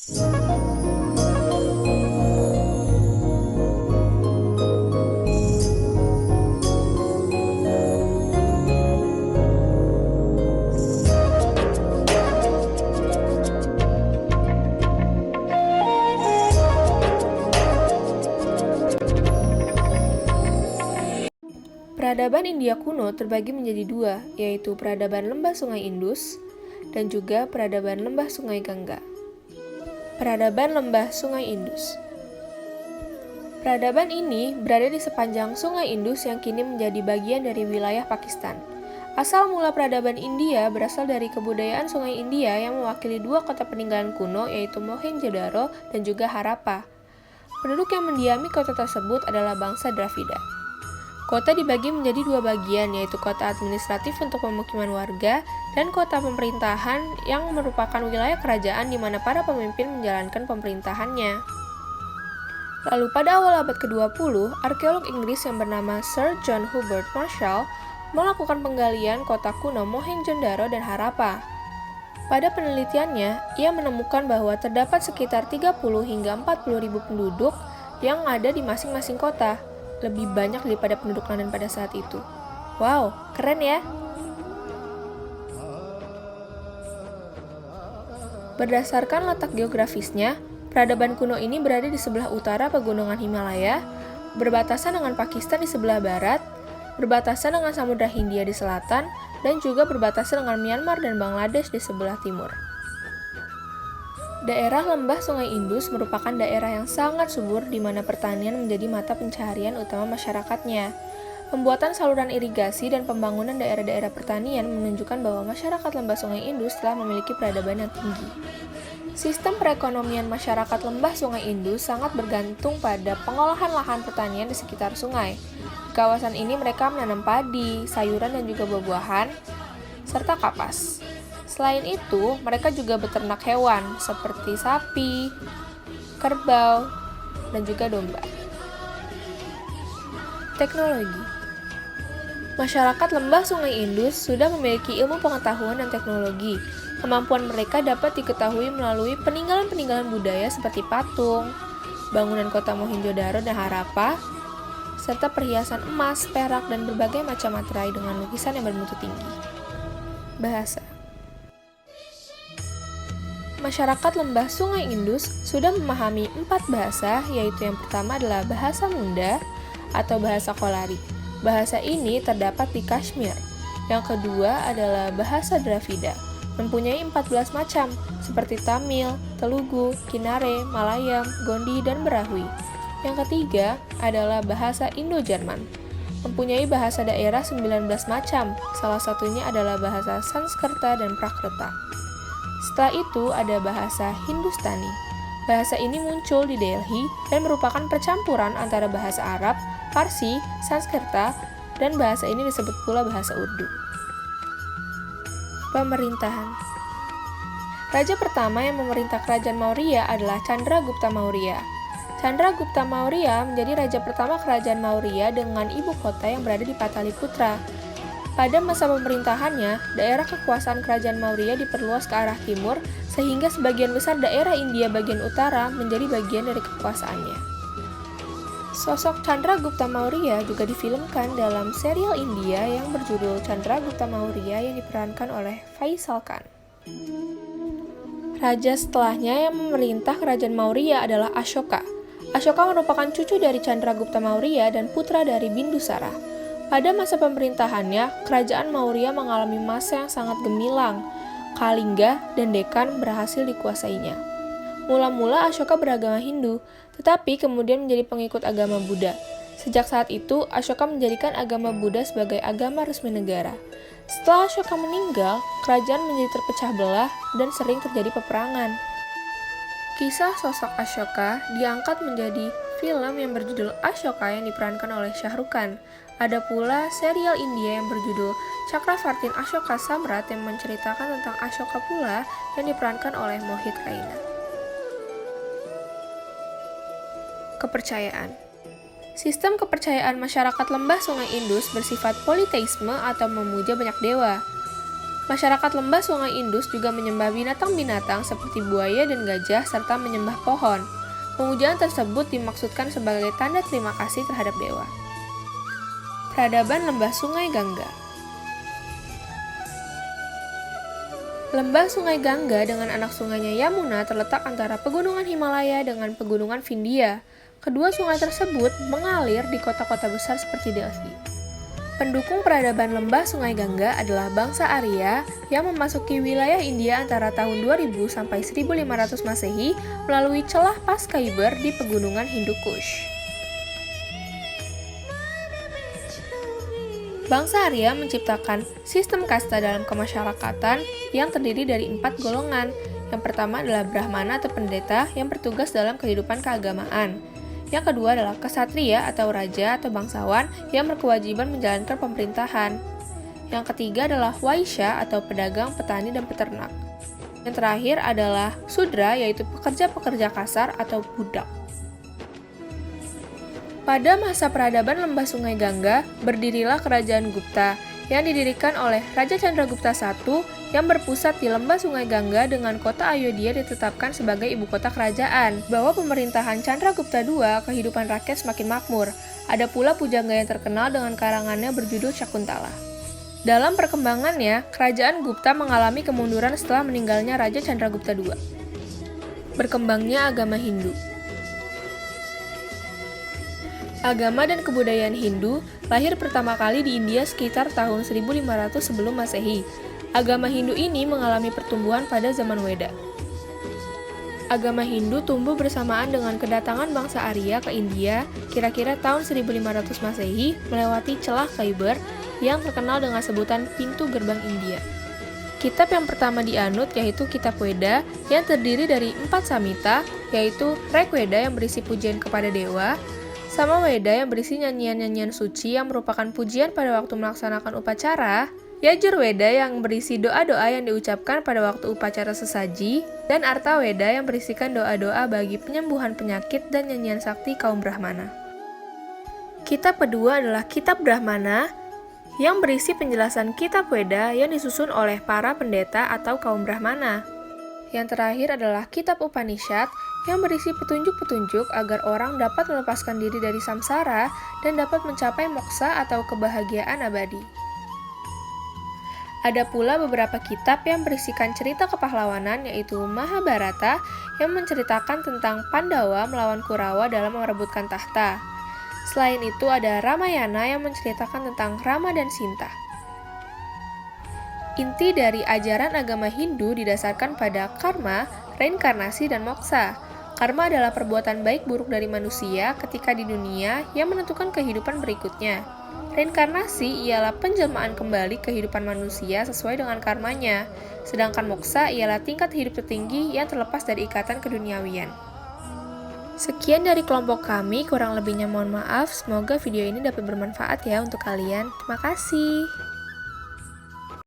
Peradaban India kuno terbagi menjadi dua, yaitu peradaban lembah Sungai Indus dan juga peradaban lembah Sungai Gangga. Peradaban lembah Sungai Indus. Peradaban ini berada di sepanjang Sungai Indus yang kini menjadi bagian dari wilayah Pakistan. Asal mula peradaban India berasal dari kebudayaan Sungai India yang mewakili dua kota peninggalan kuno, yaitu Mohenjo-daro dan juga Harappa. Penduduk yang mendiami kota tersebut adalah bangsa Dravida. Kota dibagi menjadi dua bagian, yaitu kota administratif untuk pemukiman warga dan kota pemerintahan yang merupakan wilayah kerajaan di mana para pemimpin menjalankan pemerintahannya. Lalu pada awal abad ke-20, arkeolog Inggris yang bernama Sir John Hubert Marshall melakukan penggalian kota kuno Mohenjo-daro dan Harappa. Pada penelitiannya, ia menemukan bahwa terdapat sekitar 30 hingga 40 ribu penduduk yang ada di masing-masing kota, lebih banyak daripada penduduk London pada saat itu. Wow, keren ya! Berdasarkan letak geografisnya, peradaban kuno ini berada di sebelah utara pegunungan Himalaya, berbatasan dengan Pakistan di sebelah barat, berbatasan dengan Samudra Hindia di selatan, dan juga berbatasan dengan Myanmar dan Bangladesh di sebelah timur. Daerah lembah Sungai Indus merupakan daerah yang sangat subur di mana pertanian menjadi mata pencaharian utama masyarakatnya. Pembuatan saluran irigasi dan pembangunan daerah-daerah pertanian menunjukkan bahwa masyarakat lembah Sungai Indus telah memiliki peradaban yang tinggi. Sistem perekonomian masyarakat lembah Sungai Indus sangat bergantung pada pengolahan lahan pertanian di sekitar sungai. Di kawasan ini mereka menanam padi, sayuran dan juga buah-buahan, serta kapas. Selain itu, mereka juga beternak hewan seperti sapi, kerbau, dan juga domba. Teknologi. Masyarakat lembah Sungai Indus sudah memiliki ilmu pengetahuan dan teknologi. Kemampuan mereka dapat diketahui melalui peninggalan-peninggalan budaya seperti patung, bangunan kota Mohenjo-daro dan Harappa, serta perhiasan emas, perak, dan berbagai macam materai dengan lukisan yang bermutu tinggi. Bahasa. Masyarakat lembah Sungai Indus sudah memahami 4 bahasa, yaitu yang pertama adalah bahasa Munda atau bahasa Kolari. Bahasa ini terdapat di Kashmir. Yang kedua adalah bahasa Dravida, mempunyai 14 macam, seperti Tamil, Telugu, Kinare, Malayam, Gondi, dan Brahui. Yang ketiga adalah bahasa Indo-Jerman, mempunyai bahasa daerah 19 macam, salah satunya adalah bahasa Sanskerta dan Prakreta. Setelah itu ada bahasa Hindustani. Bahasa ini muncul di Delhi dan merupakan percampuran antara bahasa Arab, Parsi, Sanskerta, dan bahasa ini disebut pula bahasa Urdu. Pemerintahan. Raja pertama yang memerintah kerajaan Maurya adalah Chandragupta Maurya. Chandragupta Maurya menjadi raja pertama kerajaan Maurya dengan ibu kota yang berada di Pataliputra. Pada masa pemerintahannya, daerah kekuasaan kerajaan Maurya diperluas ke arah timur, sehingga sebagian besar daerah India bagian utara menjadi bagian dari kekuasaannya. Sosok Chandragupta Maurya juga difilmkan dalam serial India yang berjudul Chandragupta Maurya yang diperankan oleh Faisal Khan. Raja setelahnya yang memerintah kerajaan Maurya adalah Ashoka. Ashoka merupakan cucu dari Chandragupta Maurya dan putra dari Bindusara. Pada masa pemerintahannya, kerajaan Maurya mengalami masa yang sangat gemilang. Kalingga dan Dekan berhasil dikuasainya. Mula-mula Ashoka beragama Hindu, tetapi kemudian menjadi pengikut agama Buddha. Sejak saat itu, Ashoka menjadikan agama Buddha sebagai agama resmi negara. Setelah Ashoka meninggal, kerajaan menjadi terpecah belah dan sering terjadi peperangan. Kisah sosok Ashoka diangkat menjadi film yang berjudul Ashoka yang diperankan oleh Shah Rukh Khan. Ada pula serial India yang berjudul Chakravartin Ashoka Samrat yang menceritakan tentang Ashoka pula yang diperankan oleh Mohit Raina. Kepercayaan. Sistem kepercayaan masyarakat lembah Sungai Indus bersifat politeisme atau memuja banyak dewa. Masyarakat lembah Sungai Indus juga menyembah binatang-binatang seperti buaya dan gajah serta menyembah pohon. Pemujaan tersebut dimaksudkan sebagai tanda terima kasih terhadap dewa. Peradaban lembah Sungai Gangga. Lembah Sungai Gangga dengan anak sungainya Yamuna terletak antara pegunungan Himalaya dengan pegunungan Vindhya. Kedua sungai tersebut mengalir di kota-kota besar seperti Delhi. Pendukung peradaban lembah Sungai Gangga adalah bangsa Arya yang memasuki wilayah India antara tahun 2000 sampai 1500 Masehi melalui celah Pas Khyber di pegunungan Hindu Kush. Bangsa Arya menciptakan sistem kasta dalam kemasyarakatan yang terdiri dari 4 golongan. Yang pertama adalah Brahmana atau pendeta yang bertugas dalam kehidupan keagamaan. Yang kedua adalah ksatria atau raja atau bangsawan yang berkewajiban menjalankan pemerintahan. Yang ketiga adalah waisya atau pedagang, petani, dan peternak. Yang terakhir adalah sudra yaitu pekerja-pekerja kasar atau budak. Pada masa peradaban lembah Sungai Gangga, berdirilah kerajaan Gupta yang didirikan oleh Raja Chandragupta I yang berpusat di lembah Sungai Gangga dengan kota Ayodhya ditetapkan sebagai ibu kota kerajaan. Bawah pemerintahan Chandragupta II, kehidupan rakyat semakin makmur. Ada pula pujangga yang terkenal dengan karangannya berjudul Syakuntala. Dalam perkembangannya, kerajaan Gupta mengalami kemunduran setelah meninggalnya Raja Chandragupta II. Berkembangnya agama Hindu. Agama dan kebudayaan Hindu lahir pertama kali di India sekitar tahun 1500 sebelum Masehi. Agama Hindu ini mengalami pertumbuhan pada zaman Weda. Agama Hindu tumbuh bersamaan dengan kedatangan bangsa Arya ke India kira-kira tahun 1500 Masehi melewati celah Khyber yang terkenal dengan sebutan pintu gerbang India. Kitab yang pertama dianut yaitu Kitab Weda yang terdiri dari 4 samhita, yaitu Rigveda yang berisi pujian kepada dewa, Samaveda yang berisi nyanyian-nyanyian suci yang merupakan pujian pada waktu melaksanakan upacara, Yajurveda yang berisi doa-doa yang diucapkan pada waktu upacara sesaji, dan Artaveda yang berisikan doa-doa bagi penyembuhan penyakit dan nyanyian sakti kaum Brahmana. Kitab kedua adalah Kitab Brahmana yang berisi penjelasan Kitab Weda yang disusun oleh para pendeta atau kaum Brahmana. Yang terakhir adalah Kitab Upanishad yang berisi petunjuk-petunjuk agar orang dapat melepaskan diri dari samsara dan dapat mencapai moksa atau kebahagiaan abadi. Ada pula beberapa kitab yang berisikan cerita kepahlawanan yaitu Mahabharata yang menceritakan tentang Pandawa melawan Kurawa dalam merebutkan tahta. Selain itu ada Ramayana yang menceritakan tentang Rama dan Sinta. Inti dari ajaran agama Hindu didasarkan pada karma, reinkarnasi, dan moksa. Karma adalah perbuatan baik buruk dari manusia ketika di dunia yang menentukan kehidupan berikutnya. Reinkarnasi ialah penjelmaan kembali kehidupan manusia sesuai dengan karmanya, sedangkan moksa ialah tingkat hidup tertinggi yang terlepas dari ikatan keduniawian. Sekian dari kelompok kami, kurang lebihnya mohon maaf, semoga video ini dapat bermanfaat ya untuk kalian. Terima kasih.